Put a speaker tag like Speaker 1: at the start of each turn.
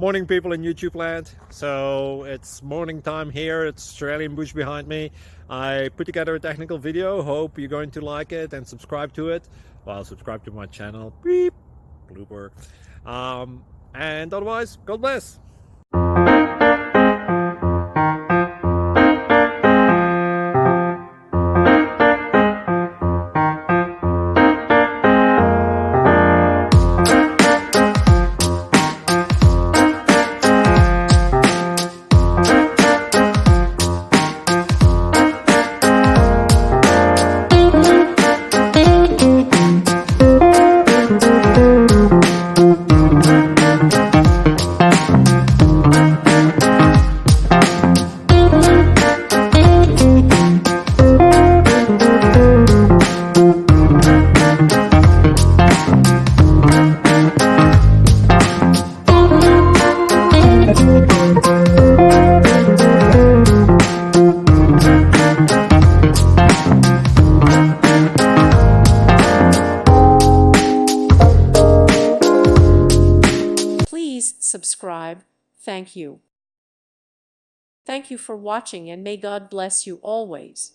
Speaker 1: Morning, people in YouTube land. So it's morning time here. It's Australian bush behind me. I put together a technical video. Hope you're going to like it and subscribe to it. Well, subscribe to my channel. Beep. Blooper. And otherwise, God bless.
Speaker 2: Please subscribe. Thank you. Thank you for watching, and may God bless you always.